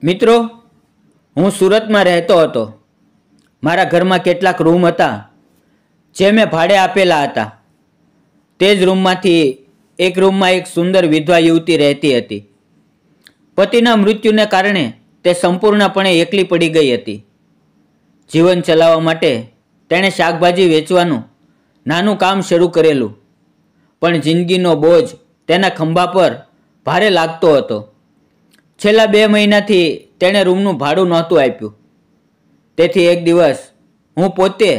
મિત્રો, હું સુરતમાં રહેતો હતો. મારા ઘરમાં કેટલાક રૂમ હતા જે મેં ભાડે આપેલા હતા. તે જ રૂમમાંથી એક રૂમમાં એક સુંદર વિધવા યુવતી રહેતી હતી. પતિના મૃત્યુને કારણે તે સંપૂર્ણપણે એકલી પડી ગઈ હતી. જીવન ચલાવવા માટે તેણે શાકભાજી વેચવાનું નાનું કામ શરૂ કરેલું, પણ જિંદગીનો બોજ તેના ખંભા પર ભારે લાગતો હતો. છેલ્લા 2 મહિનાથી તેણે રૂમનું ભાડું નહોતું આપ્યું. તેથી એક દિવસ હું પોતે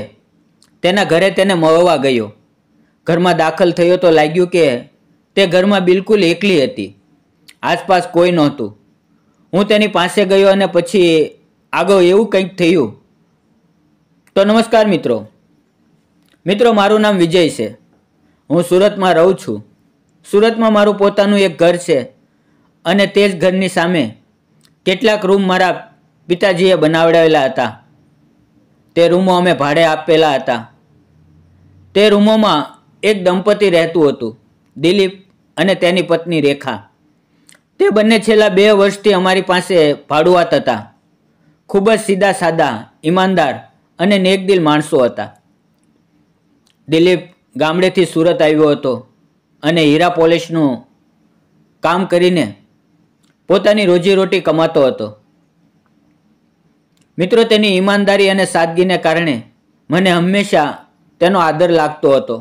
તેના ઘરે તેને મળવા ગયો. ઘરમાં દાખલ થયો તો લાગ્યું કે તે ઘરમાં બિલકુલ એકલી હતી. આસપાસ કોઈ નહોતું. હું તેની પાસે ગયો અને પછી આગળ એવું કંઈક થયું. તો નમસ્કાર મિત્રો, મારું નામ વિજય છે. હું સુરતમાં રહું છું. સુરતમાં મારું પોતાનું એક ઘર છે અને તે જ ઘરની સામે કેટલાક રૂમ મારા પિતાજીએ બનાવડાવેલા હતા. તે રૂમો અમે ભાડે આપેલા હતા. તે રૂમોમાં એક દંપતી રહેતું હતું, દિલીપ અને તેની પત્ની રેખા. તે બંને છેલ્લા 2 વર્ષથી અમારી પાસે ભાડુઆત હતા. ખૂબ જ સીધા સાદા, ઈમાનદાર અને નેકદિલ માણસો હતા. દિલીપ ગામડેથી સુરત આવ્યો હતો અને હીરા પોલિશનું કામ કરીને પોતાની રોજીરોટી કમાતો હતો. મિત્રો, તેની ઈમાનદારી અને સાદગીને કારણે મને હંમેશા તેનો આદર લાગતો હતો.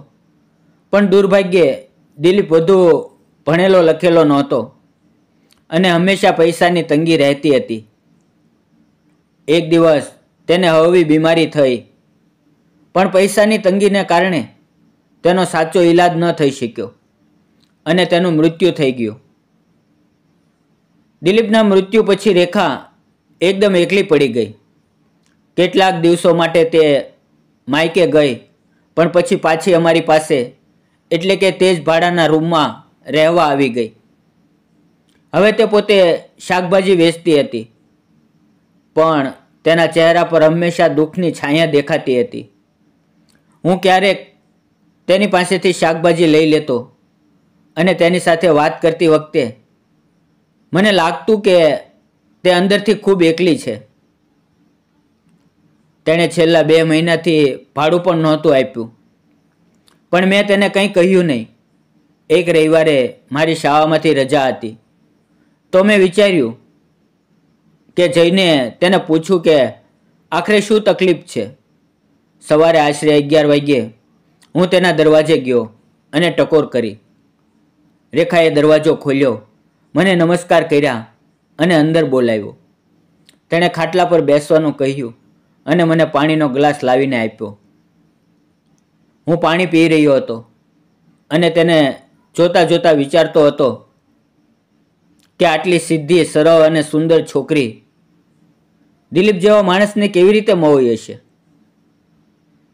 પણ દુર્ભાગ્યે દિલીપ વધુ ભણેલો લખેલો નહોતો અને હંમેશા પૈસાની તંગી રહેતી હતી. એક દિવસ તેને હળવી બીમારી થઈ, પણ પૈસાની તંગીને કારણે તેનો સાચો ઈલાજ ન થઈ શક્યો અને તેનું મૃત્યુ થઈ ગયું. દિલીપના મૃત્યુ પછી રેખા એકદમ એકલી પડી ગઈ. કેટલાક દિવસો માટે તે માયકે ગઈ, પણ પછી પાછી અમારી પાસે એટલે કે તે જ ભાડાના રૂમમાં રહેવા આવી ગઈ. હવે તે પોતે શાકભાજી વેચતી હતી, પણ તેના ચહેરા પર હંમેશા દુઃખની છાયા દેખાતી હતી. હું ક્યારેક તેની પાસેથી શાકભાજી લઈ લેતો અને તેની સાથે વાત કરતી વખતે મને લાગતું કે તે અંદરથી ખૂબ એકલી છે. તેણે છેલ્લા 2 મહિનાથી ભાડું પણ નહોતું આપ્યું, પણ મેં તેને કંઈ કહ્યું નહીં. એક રવિવારે મારી શાળામાંથી રજા હતી, તો મેં વિચાર્યું કે જઈને તેને પૂછું કે આખરે શું તકલીફ છે. સવારે આશરે 11 વાગ્યે હું તેના દરવાજે ગયો અને ટકોર કરી. રેખાએ દરવાજો ખોલ્યો, મને નમસ્કાર કર્યા અને અંદર બોલાવ્યો. તેણે ખાટલા પર બેસવાનું કહ્યું અને મને પાણીનો ગ્લાસ લાવીને આપ્યો. હું પાણી પી રહ્યો હતો અને તેને જોતા જોતા વિચારતો હતો કે આટલી સીધી, સરળ અને સુંદર છોકરી દિલીપ જેવા માણસને કેવી રીતે મળી હશે.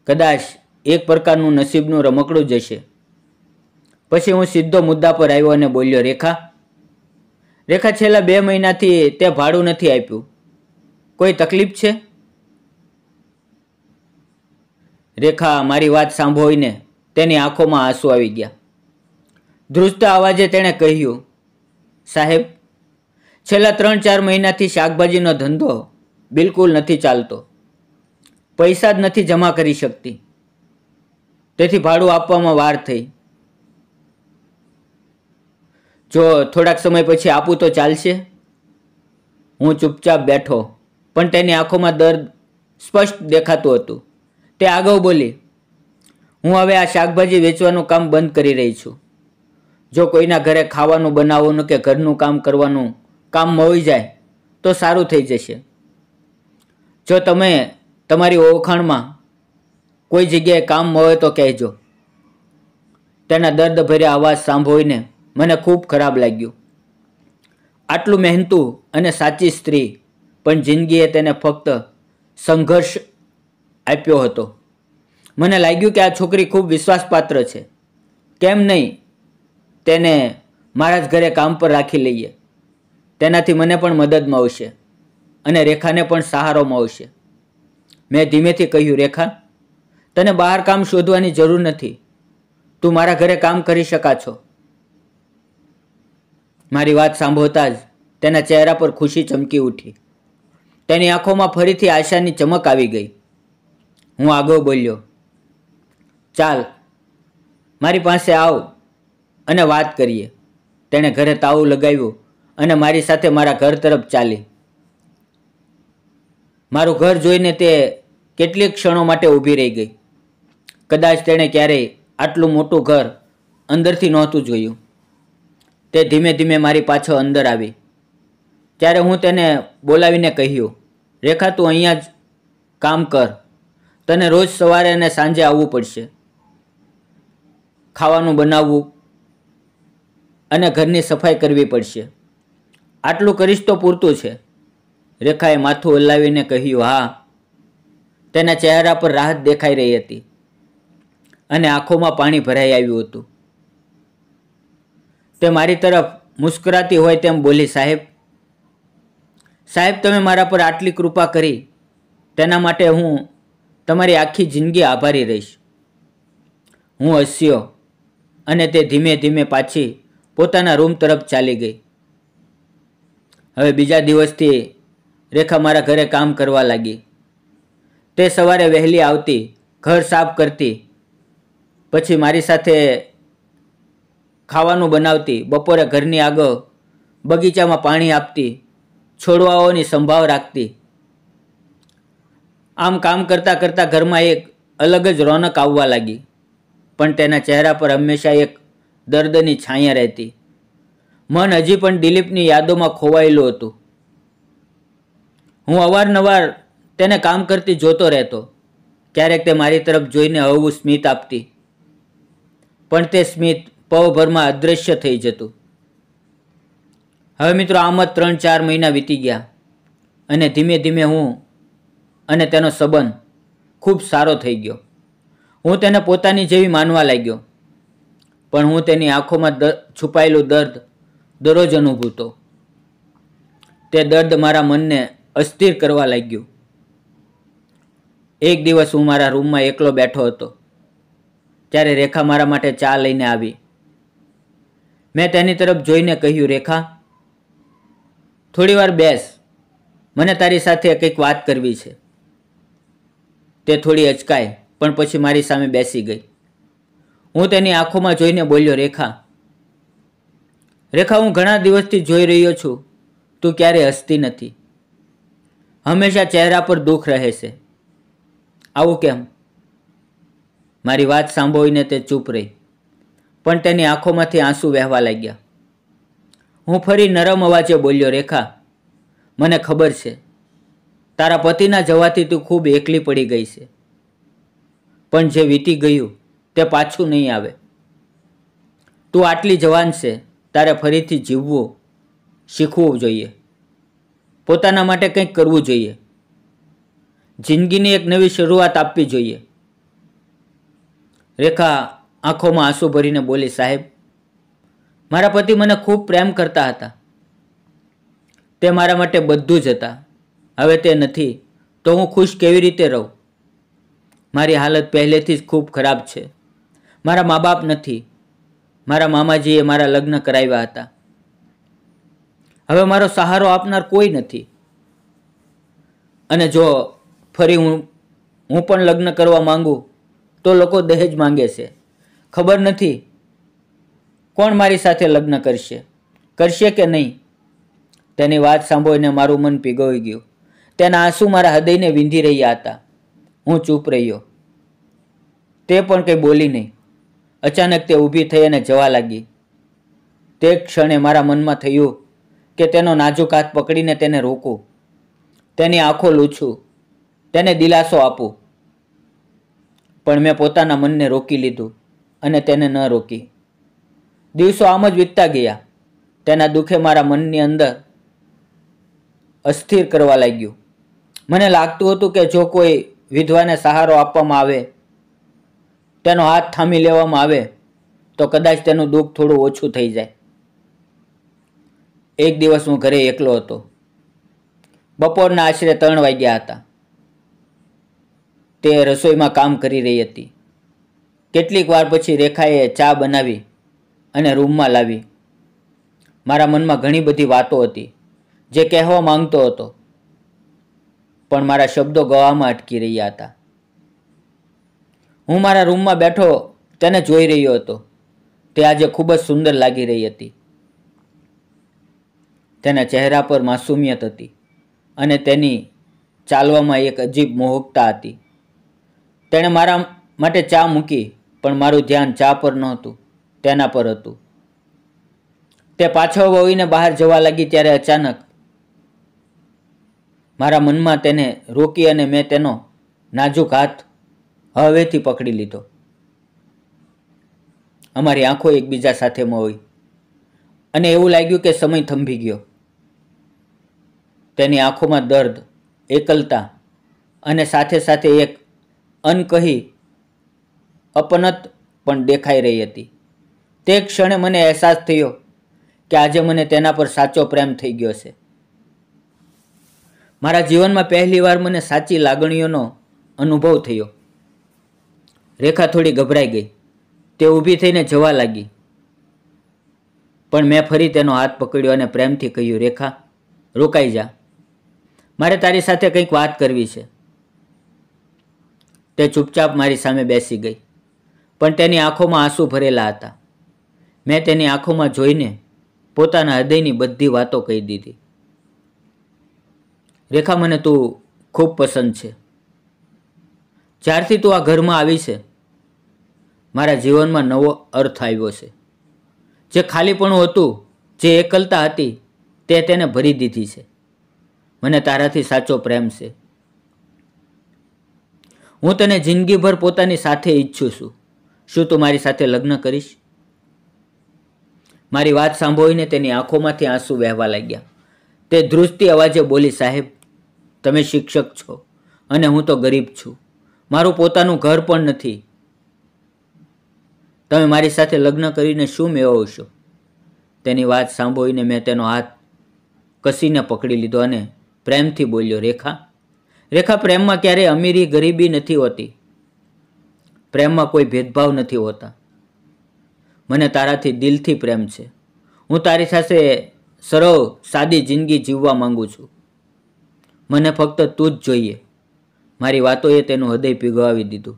કદાચ એક પ્રકારનું નસીબનું રમકડું જ હશે. પછી હું સીધો મુદ્દા પર આવ્યો અને બોલ્યો, રેખા, છેલ્લા 2 મહિનાથી તે ભાડું નથી આપ્યું. કોઈ તકલીફ છે? રેખા મારી વાત સાંભળીને તેની આંખોમાં આંસુ આવી ગયા. ધ્રુજતા અવાજે તેણે કહ્યું, સાહેબ, છેલ્લા 3-4 મહિનાથી શાકભાજીનો ધંધો બિલકુલ નથી ચાલતો. પૈસા જ નથી જમા કરી શકતી, તેથી ભાડું આપવામાં વાર થઈ. જો થોડાક સમય પછી આપું તો ચાલશે? હું ચૂપચાપ બેઠો, પણ તેની આંખોમાં દર્દ સ્પષ્ટ દેખાતું હતું. તે આગળ બોલી, હું હવે આ શાકભાજી વેચવાનું કામ બંધ કરી રહી છું. જો કોઈના ઘરે ખાવાનું બનાવવાનું કે ઘરનું કામ કરવાનું કામ મળી જાય તો સારું થઈ જશે. જો તમે તમારી ઓળખાણમાં કોઈ જગ્યાએ કામ મળે તો કહેજો. તેના દર્દભર્યા અવાજ સાંભળીને મને ખૂબ ખરાબ લાગ્યું. આટલું મહેનતું અને સાચી સ્ત્રી, પણ જિંદગીએ તેને ફક્ત સંઘર્ષ આપ્યો હતો. મને લાગ્યું કે આ છોકરી ખૂબ વિશ્વાસપાત્ર છે. કેમ નહીં તેને મારા જ ઘરે કામ પર રાખી લઈએ. તેનાથી મને પણ મદદ મળશે અને રેખાને પણ સહારો મળશે. મેં ધીમેથી કહ્યું, રેખા, તને બહાર કામ શોધવાની જરૂર નથી. તું મારા ઘરે કામ કરી શકા છો. મારી વાત સાંભળતા જ તેના ચહેરા પર ખુશી ચમકી ઉઠી. તેની આંખોમાં ફરીથી આશાની ચમક આવી ગઈ. હું આગળ બોલ્યો, ચાલ મારી પાસે આવ અને વાત કરીએ. તેણે ઘરે તાળું લગાવ્યું અને મારી સાથે મારા ઘર તરફ ચાલી. મારું ઘર જોઈને તે કેટલીક ક્ષણો માટે ઊભી રહી ગઈ. કદાચ તેણે ક્યારેય આટલું મોટું ઘર અંદરથી નહોતું જોયું. તે ધીમે ધીમે મારી પાછળ અંદર આવી. ત્યારે હું તેને બોલાવીને કહ્યું, રેખા, તું અહીંયા જ કામ કર. તને રોજ સવારે અને સાંજે આવવું પડશે. ખાવાનું બનાવવું અને ઘરની સફાઈ કરવી પડશે. આટલું કરીશ તો પૂરતું છે. રેખાએ માથું હલાવીને કહ્યું, હા. તેના ચહેરા પર રાહત દેખાઈ રહી હતી અને આંખોમાં પાણી ભરાઈ આવ્યું હતું. તે મારી તરફ મુસ્કરાતી હોય તેમ બોલી, સાહેબ, તમે મારા પર આટલી કૃપા કરી તેના માટે હું તમારી આખી જિંદગી આભારી રહીશ. હું હસ્યો અને તે ધીમે ધીમે પાછી પોતાના રૂમ તરફ ચાલી ગઈ. હવે બીજા દિવસથી રેખા મારા ઘરે કામ કરવા લાગી. તે સવારે વહેલી આવતી, ઘર સાફ કરતી, પછી મારી સાથે ખાવાનું બનાવતી, બપોરે ઘરની આગળ બગીચામાં પાણી આપતી, છોડવાઓની સંભાળ રાખતી. આમ કામ કરતાં કરતાં ઘરમાં એક અલગ જ રોનક આવવા લાગી. પણ તેના ચહેરા પર હંમેશા એક દર્દની છાયા રહેતી. મન હજી પણ દિલીપની યાદોમાં ખોવાયેલું હતું. હું અવારનવાર તેને કામ કરતી જોતો રહેતો. ક્યારેક તે મારી તરફ જોઈને હળવું સ્મિત આપતી, પણ તે સ્મિત પળભરમાં અદૃશ્ય થઈ જતું. હવે મિત્રો, આમ જ 3-4 મહિના વીતી ગયા અને ધીમે ધીમે હું અને તેનો સંબંધ ખૂબ સારો થઈ ગયો. હું તેને પોતાની જેવી માનવા લાગ્યો, પણ હું તેની આંખોમાં છુપાયેલું દર્દ દરરોજ અનુભવતો. તે દર્દ મારા મનને અસ્થિર કરવા લાગ્યું. એક દિવસ હું મારા રૂમમાં એકલો બેઠો હતો. ત્યારે રેખા મારા માટે ચા લઈને આવી. મેં તેની તરફ જોઈને કહ્યું, રેખા, થોડી વાર બેસ. મને તારી સાથે કંઈક વાત કરવી છે. તે થોડી અચકાઈ, પણ પછી મારી સામે બેસી ગઈ. હું તેની આંખોમાં જોઈને બોલ્યો, રેખા, હું ઘણા દિવસથી જોઈ રહ્યો છું, તું ક્યારેય હસતી નથી. હંમેશા ચહેરા પર દુઃખ રહે છે. આવું કેમ? મારી વાત સાંભળીને તે ચૂપ રહી, પણ તેની આંખોમાંથી આંસુ વહેવા લાગ્યા. હું ફરી નરમ અવાજે બોલ્યો, રેખા, મને ખબર છે તારા પતિના જવાથી તું ખૂબ એકલી પડી ગઈ છે, પણ જે વીતી ગયું તે પાછું નહીં આવે. તું આટલી જવાન છે, તારે ફરીથી જીવવું શીખવું જોઈએ. પોતાના માટે કંઈક કરવું જોઈએ. જિંદગીની એક નવી શરૂઆત આપવી જોઈએ. રેખા આંખોમાં આંસુ ભરીને બોલી, સાહેબ, મારા પતિ મને ખૂબ પ્રેમ કરતા હતા. તે મારા માટે બધું જ હતા. હવે તે નથી તો હું ખુશ કેવી રીતે રહું? મારી હાલત પહેલેથી જ ખૂબ ખરાબ છે. મારા મા બાપ નથી. મારા મામાજીએ મારા લગ્ન કરાવ્યા હતા. હવે મારો સહારો આપનાર કોઈ નથી. અને જો ફરી હું પણ લગ્ન કરવા માંગુ તો લોકો દહેજ માંગે છે. ખબર નથી કોણ મારી સાથે લગ્ન કરશે કે નહીં. તેની વાત સાંભળીને મારું મન પીગળી ગયું. તેના આંસુ મારા હૃદયને વીંધી રહ્યા હતા. હું ચૂપ રહ્યો. તે પણ કંઈ બોલી નહીં. અચાનક તે ઊભી થઈ અને જવા લાગી. તે ક્ષણે મારા મનમાં થયું કે તેનો નાજુક હાથ પકડીને તેને રોકું, તેની આંખો લૂછું, તેને દિલાસો આપું. પણ મેં પોતાના મનને રોકી લીધું અને તેને ન રોકી. દિવસો આમ જ વીતતા ગયા. તેના દુઃખે મારા મનની અંદર અસ્થિર કરવા લાગ્યું. મને લાગતું હતું કે જો કોઈ વિધવાને સહારો આપવામાં આવે, તેનો હાથ થામી લેવામાં આવે તો કદાચ તેનું દુઃખ થોડું ઓછું થઈ જાય. એક દિવસ હું ઘરે એકલો હતો. બપોરના આશરે 3 વાગ્યા હતા. તે રસોઈમાં કામ કરી રહી હતી. કેટલીક વાર પછી રેખાએ ચા બનાવી અને રૂમમાં લાવી. મારા મનમાં ઘણી બધી વાતો હતી. જે કહેવા માંગતો હતો, પણ મારા શબ્દો ગવામાં અટકી રહ્યા હતા. હું મારા રૂમમાં બેઠો તેને જોઈ રહ્યો હતો. તે આજે ખૂબ જ સુંદર લાગી રહી હતી. તેના ચહેરા પર માસુમિયત હતી અને તેની ચાલવામાં એક અજીબ મોહકતા હતી. તેણે મારા માટે ચા મૂકી, પણ મારું ધ્યાન ચા પર નહોતું, તેના પર હતું. તે પાછળ વળીને બહાર જવા લાગી ત્યારે અચાનક મારા મનમાં તેને રોકી અને મેં તેનો નાજુક હાથ હવેથી પકડી લીધો. અમારી આંખો એકબીજા સાથે મળી અને એવું લાગ્યું કે સમય થંભી ગયો. તેની આંખોમાં દર્દ, એકલતા અને સાથે સાથે એક અનકહી અપનત પણ દેખાઈ રહી હતી. તે ક્ષણે મને અહેસાસ થયો કે આજે મને તેના પર સાચો પ્રેમ થઈ ગયો છે. મારા જીવનમાં પહેલીવાર મને સાચી લાગણીઓનો અનુભવ થયો. રેખા થોડી ગભરાઈ ગઈ. તે ઊભી થઈને જવા લાગી, પણ મેં ફરી તેનો હાથ પકડ્યો અને પ્રેમથી કહ્યું, રેખા, રોકાઈ જા. મારે તારી સાથે કંઈક વાત કરવી છે. તે ચૂપચાપ મારી સામે બેસી ગઈ, પણ તેની આંખોમાં આંસુ ભરેલા હતા. મેં તેની આંખોમાં જોઈને પોતાના હૃદયની બધી વાતો કહી દીધી. રેખા, મને તું ખૂબ પસંદ છે. જ્યારથી તું આ ઘરમાં આવી છે, મારા જીવનમાં નવો અર્થ આવ્યો છે. જે ખાલીપણું હતું, જે એકલતા હતી, તે તેને ભરી દીધી છે. મને તારાથી સાચો પ્રેમ છે. હું તને જિંદગીભર પોતાની સાથે ઈચ્છું છું. શું તું મારી સાથે લગ્ન કરીશ? મારી વાત સાંભળીને તેની આંખોમાંથી આંસુ વહેવા લાગ્યા. તે ધ્રુજતી અવાજે બોલી, સાહેબ, તમે શિક્ષક છો અને હું તો ગરીબ છું. મારું પોતાનું ઘર પણ નથી. તમે મારી સાથે લગ્ન કરીને શું મેળવશો? તેની વાત સાંભળીને મેં તેનો હાથ કસીને પકડી લીધો અને પ્રેમથી બોલ્યો, રેખા, રેખા, પ્રેમમાં ક્યારેય અમીરી ગરીબી નથી હોતી. પ્રેમમાં કોઈ ભેદભાવ નથી હોતા. મને તારાથી દિલથી પ્રેમ છે. હું તારી સાથે સરળ સાદી જિંદગી જીવવા માંગુ છું. મને ફક્ત તું જ જોઈએ. મારી વાતોએ તેનું હૃદય પીગળાવી દીધું.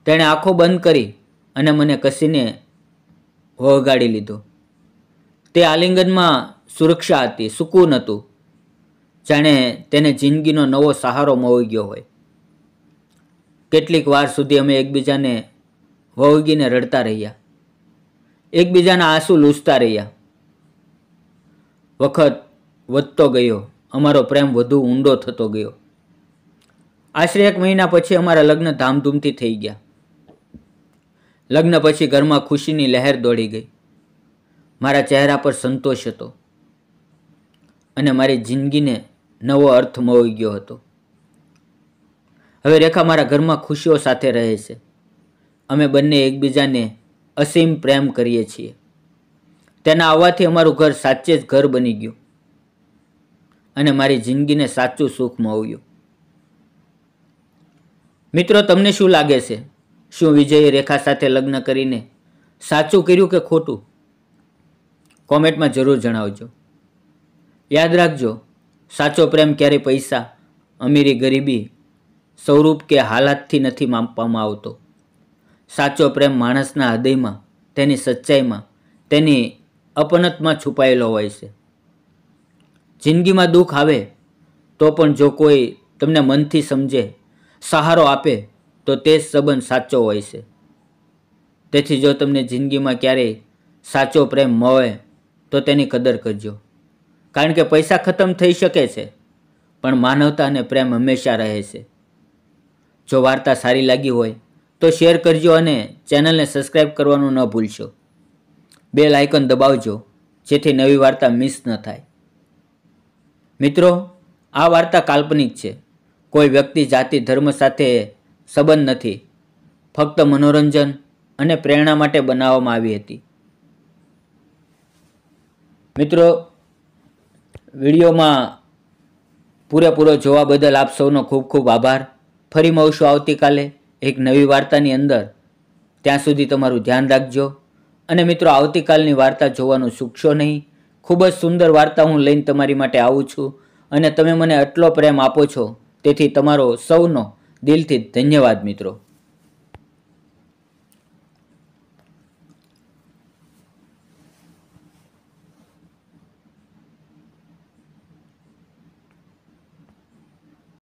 તેણે આંખો બંધ કરી અને મને કસીને વળગાડી લીધો. તે આલિંગનમાં સુરક્ષા હતી, સુકૂન હતું, જાણે તેને જિંદગીનો નવો સહારો મળી ગયો હોય. કેટલીક વાર સુધી અમે એકબીજાને વળગીને રડતા રહ્યા, એકબીજાના આંસુ લૂછતા રહ્યા. વખત વધતો ગયો, અમારો પ્રેમ વધુ ઊંડો થતો ગયો. આશરે 1 મહિના પછી અમારા લગ્ન ધામધૂમથી થઈ ગયા. લગ્ન પછી ઘરમાં ખુશીની લહેર દોડી ગઈ. મારા ચહેરા પર સંતોષ હતો અને મારી જિંદગીને નવો અર્થ મળી ગયો હતો. હવે રેખા મારા ઘરમાં ખુશીઓ સાથે રહે છે. અમે બંને એકબીજાને અસીમ પ્રેમ કરીએ છીએ. તેના આવવાથી અમારું ઘર સાચે જ ઘર બની ગયું અને મારી જિંદગીને સાચું સુખ મળ્યું. મિત્રો, તમને શું લાગે છે? શું વિજયે રેખા સાથે લગ્ન કરીને સાચું કર્યું કે ખોટું? કોમેન્ટમાં જરૂર જણાવજો. યાદ રાખજો, સાચો પ્રેમ ક્યારેય પૈસા, અમીરી ગરીબી, સ્વરૂપ કે હાલાતથી નથી માપવામાં આવતો. સાચો પ્રેમ માણસના હૃદયમાં, તેની સચ્ચાઈમાં, તેની અપનતમાં છુપાયેલો હોય છે. જિંદગીમાં દુઃખ આવે તો પણ જો કોઈ તમને મનથી સમજે, સહારો આપે, તો તે જ સંબંધ સાચો હોય છે. તેથી જો તમને જિંદગીમાં ક્યારેય સાચો પ્રેમ મળે તો તેની કદર કરજો. કારણ કે પૈસા ખતમ થઈ શકે છે, પણ માનવતા અને પ્રેમ હંમેશા રહે છે. જો વાર્તા સારી લાગી હોય તો શેર કરજો અને ચેનલને સબસ્ક્રાઈબ કરવાનું ન ભૂલશો. બેલ આઇકન દબાવજો જેથી નવી વાર્તા મિસ ન થાય. મિત્રો, આ વાર્તા કાલ્પનિક છે. કોઈ વ્યક્તિ, જાતિ, ધર્મ સાથે સંબંધ નથી. ફક્ત મનોરંજન અને પ્રેરણા માટે બનાવવામાં આવી હતી. મિત્રો, વિડીયોમાં પૂરેપૂરો જોવા બદલ આપ સૌનો ખૂબ ખૂબ આભાર. ફરી મળશું આવતીકાલે એક નવી વાર્તાની અંદર. ત્યાં સુધી તમારું ધ્યાન રાખજો અને મિત્રો, આવતીકાલની વાર્તા જોવાનું ચૂકશો નહીં. ખૂબ જ સુંદર વાર્તા હું લઈને તમારી માટે આવું છું અને તમે મને આટલો પ્રેમ આપો છો, તેથી તમારો સૌનો દિલથી ધન્યવાદ મિત્રો.